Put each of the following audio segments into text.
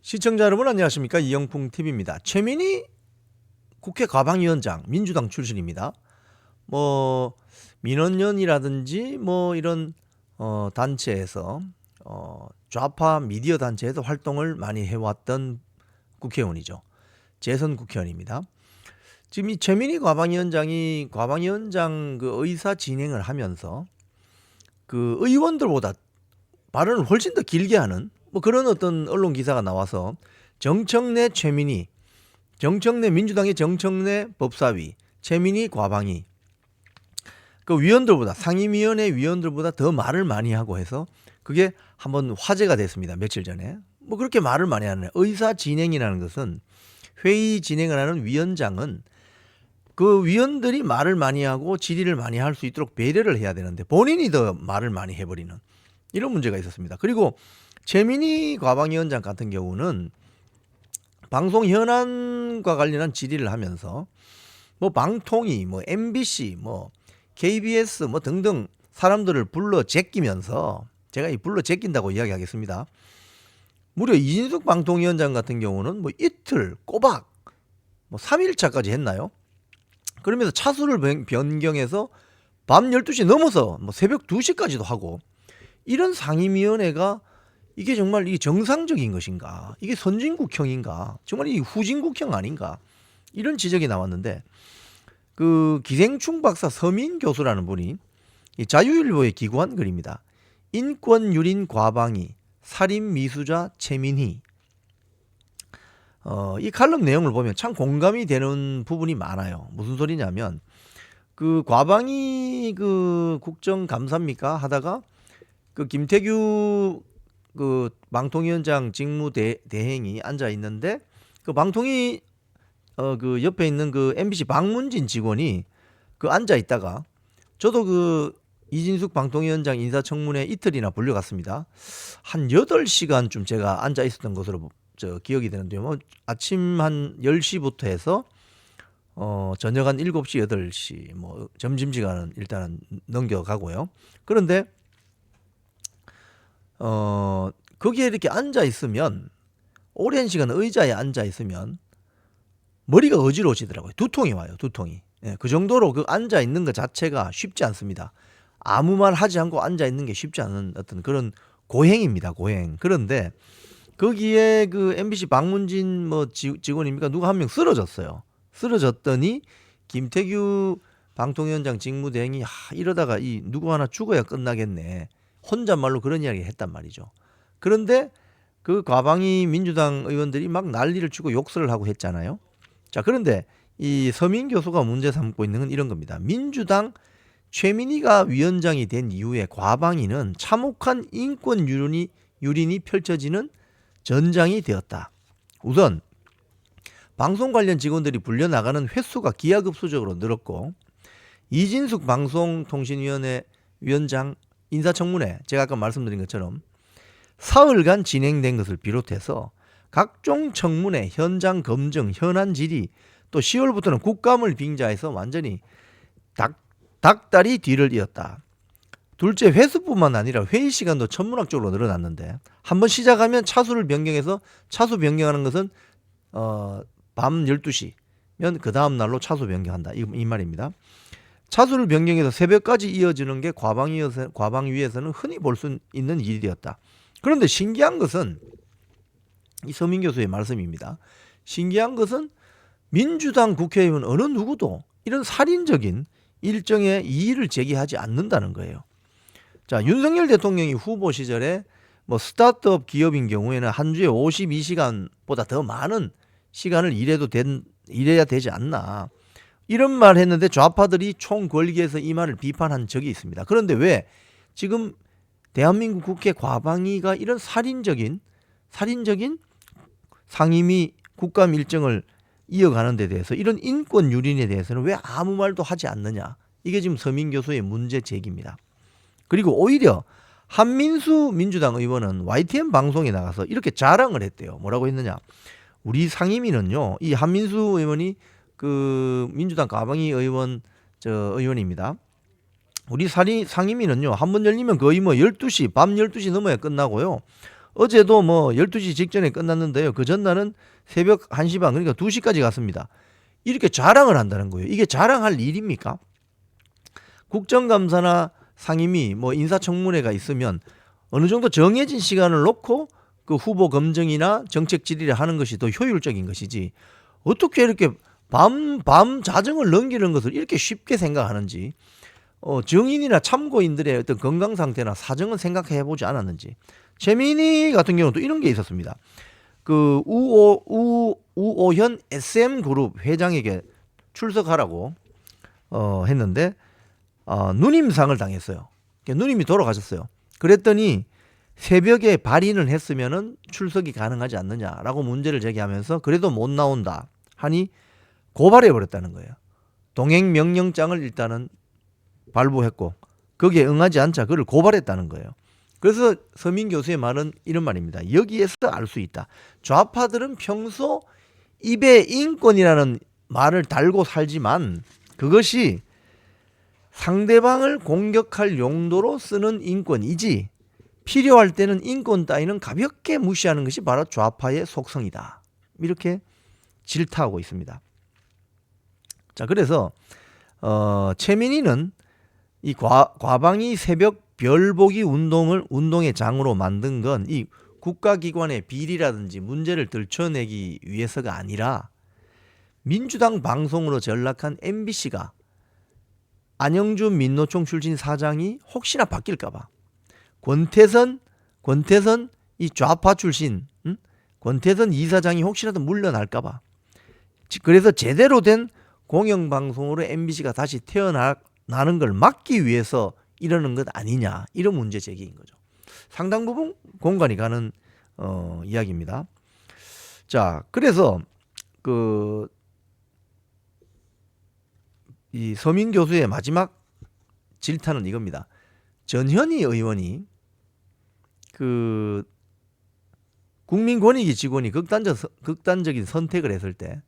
시청자 여러분 안녕하십니까? 이영풍 TV입니다. 최민희 국회 과방위원장 민주당 출신입니다. 민원연이라든지 이런 단체에서 좌파 미디어 단체에서 활동을 많이 해왔던 국회의원이죠. 재선 국회의원입니다. 지금 이 최민희 과방위원장이 과방위원장 그 의사 진행을 하면서 그 의원들보다 발언을 훨씬 더 길게 하는 그런 어떤 언론 기사가 나와서 정청래 최민희, 정청래 민주당의 정청래 법사위, 최민희 과방위 그 위원들보다 상임위원회 위원들보다 더 말을 많이 하고 해서 그게 한번 화제가 됐습니다. 며칠 전에. 그렇게 말을 많이 하는 의사 진행이라는 것은 회의 진행을 하는 위원장은 그 위원들이 말을 많이 하고 질의를 많이 할 수 있도록 배려를 해야 되는데 본인이 더 말을 많이 해버리는 이런 문제가 있었습니다. 그리고 최민희 과방위원장 같은 경우는 방송 현안과 관련한 질의를 하면서 방통위, MBC, KBS 등등 사람들을 불러 제끼면서 제가 이 불러 제낀다고 이야기하겠습니다. 무려 이진숙 방통위원장 같은 경우는 이틀 꼬박 3일차까지 했나요? 그러면서 차수를 변경해서 밤 12시 넘어서 새벽 2시까지도 하고 이런 상임위원회가 이게 정말 이 정상적인 것인가? 이게 선진국형인가? 정말 이 후진국형 아닌가? 이런 지적이 나왔는데 그 기생충 박사 서민 교수라는 분이 이 자유일보에 기고한 글입니다. 인권유린 과방위 살인 미수자 최민희. 이 칼럼 내용을 보면 참 공감이 되는 부분이 많아요. 무슨 소리냐면 그 과방위 그 국정감사입니까 하다가 그 김태규 그 방통위원장 직무 대행이 앉아 있는데 그 방통위 그 옆에 있는 그 MBC 박문진 직원이 그 앉아 있다가 저도 그 이진숙 방통위원장 인사청문회 이틀이나 불려갔습니다. 한 8시간쯤 제가 앉아 있었던 것으로 기억이 되는데요. 아침 한 10시부터 해서 저녁 한 7시, 8시 점심시간은 일단은 넘겨가고요. 그런데 거기에 이렇게 앉아 있으면 오랜 시간 의자에 앉아 있으면 머리가 어지러워지더라고요. 두통이 와요. 두통이. 예, 그 정도로 그 앉아 있는 것 자체가 쉽지 않습니다. 아무 말 하지 않고 앉아 있는 게 쉽지 않은 어떤 그런 고행입니다. 고행. 그런데 거기에 그 MBC 박문진 직원입니까? 누가 한 명 쓰러졌어요. 쓰러졌더니 김태규 방통위원장 직무대행이 이러다가 이 누구 하나 죽어야 끝나겠네. 혼잣말로 그런 이야기를 했단 말이죠. 그런데 그 과방위 민주당 의원들이 막 난리를 치고 욕설을 하고 했잖아요. 자, 그런데 이 서민 교수가 문제 삼고 있는 건 이런 겁니다. 민주당 최민희가 위원장이 된 이후에 과방위는 참혹한 인권 유린이 펼쳐지는 전장이 되었다. 우선 방송 관련 직원들이 불려나가는 횟수가 기하급수적으로 늘었고 이진숙 방송통신위원회 위원장 인사청문회 제가 아까 말씀드린 것처럼 사흘간 진행된 것을 비롯해서 각종 청문회, 현장 검증, 현안 질의 또 10월부터는 국감을 빙자해서 완전히 닭다리 뒤를 이었다. 둘째 횟수뿐만 아니라 회의 시간도 천문학적으로 늘어났는데 한번 시작하면 차수를 변경해서 차수 변경하는 것은 밤 12시면 그 다음 날로 차수 변경한다. 이 말입니다. 차수를 변경해서 새벽까지 이어지는 게 과방위에서는 흔히 볼 수 있는 일이었다. 그런데 신기한 것은 이 서민 교수의 말씀입니다. 신기한 것은 민주당 국회의원 어느 누구도 이런 살인적인 일정의 이의를 제기하지 않는다는 거예요. 자, 윤석열 대통령이 후보 시절에 스타트업 기업인 경우에는 한 주에 52시간보다 더 많은 시간을 일해야 되지 않나. 이런 말 했는데 좌파들이 총궐기에서 이 말을 비판한 적이 있습니다. 그런데 왜 지금 대한민국 국회 과방위가 이런 살인적인 상임위 국감 일정을 이어가는 데 대해서 이런 인권 유린에 대해서는 왜 아무 말도 하지 않느냐. 이게 지금 서민 교수의 문제 제기입니다. 그리고 오히려 한민수 민주당 의원은 YTN 방송에 나가서 이렇게 자랑을 했대요. 뭐라고 했느냐. 우리 상임위는요. 이 한민수 의원이 그 민주당 과방위 의원입니다. 우리 상임위는요. 한 번 열리면 거의 12시, 밤 12시 넘어야 끝나고요. 어제도 뭐 12시 직전에 끝났는데요. 그 전날은 새벽 1시 반 그러니까 2시까지 갔습니다. 이렇게 자랑을 한다는 거예요. 이게 자랑할 일입니까? 국정감사나 상임위 뭐 인사청문회가 있으면 어느 정도 정해진 시간을 놓고 그 후보 검증이나 정책 질의를 하는 것이 더 효율적인 것이지 어떻게 이렇게 밤 자정을 넘기는 것을 이렇게 쉽게 생각하는지 정인이나 참고인들의 어떤 건강 상태나 사정은 생각해 보지 않았는지. 최민희 같은 경우는 또 이런 게 있었습니다. 그 우오현 SM그룹 회장에게 출석하라고 했는데 누님상을 당했어요. 누님이 돌아가셨어요. 그랬더니 새벽에 발인을 했으면은 출석이 가능하지 않느냐라고 문제를 제기하면서 그래도 못 나온다 하니 고발해 버렸다는 거예요. 동행 명령장을 일단은 발부했고 거기에 응하지 않자 그를 고발했다는 거예요. 그래서 서민 교수의 말은 이런 말입니다. 여기에서 알 수 있다. 좌파들은 평소 입에 인권이라는 말을 달고 살지만 그것이 상대방을 공격할 용도로 쓰는 인권이지 필요할 때는 인권 따위는 가볍게 무시하는 것이 바로 좌파의 속성이다. 이렇게 질타하고 있습니다. 자, 그래서 최민희는 이 과방위 새벽 별보기 운동의 장으로 만든 건 이 국가기관의 비리라든지 문제를 들춰내기 위해서가 아니라 민주당 방송으로 전락한 MBC가 안영준 민노총 출신 사장이 혹시나 바뀔까봐 권태선 이 좌파 출신 권태선 이사장이 혹시라도 물러날까봐 그래서 제대로 된 공영방송으로 MBC가 다시 태어나는 걸 막기 위해서 이러는 것 아니냐 이런 문제 제기인 거죠. 상당 부분 공간이 가는 이야기입니다. 자, 그래서 이 서민 교수의 마지막 질타는 이겁니다. 전현희 의원이 그 국민권익위 직원이 극단적인 선택을 했을 때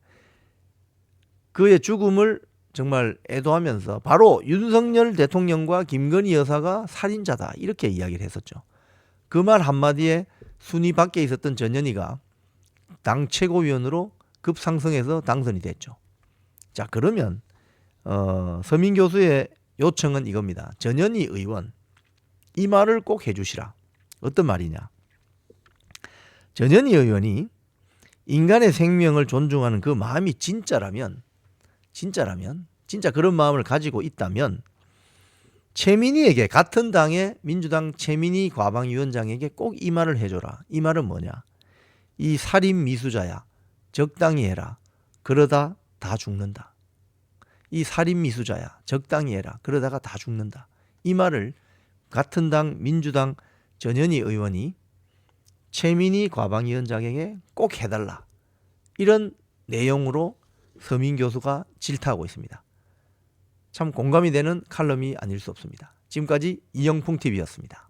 그의 죽음을 정말 애도하면서 바로 윤석열 대통령과 김건희 여사가 살인자다 이렇게 이야기를 했었죠. 그 말 한마디에 순위 밖에 있었던 전현희가 당 최고위원으로 급상승해서 당선이 됐죠. 자, 그러면 서민 교수의 요청은 이겁니다. 전현희 의원 이 말을 꼭 해주시라. 어떤 말이냐. 전현희 의원이 인간의 생명을 존중하는 그 마음이 진짜 그런 마음을 가지고 있다면 최민희에게 같은 당의 민주당 최민희 과방위원장에게 꼭 이 말을 해줘라. 이 말은 뭐냐. 이 살인 미수자야. 적당히 해라. 그러다 다 죽는다. 이 살인 미수자야. 적당히 해라. 그러다가 다 죽는다. 이 말을 같은 당 민주당 전현희 의원이 최민희 과방위원장에게 꼭 해달라. 이런 내용으로 서민 교수가 질타하고 있습니다. 참 공감이 되는 칼럼이 아닐 수 없습니다. 지금까지 이영풍TV였습니다.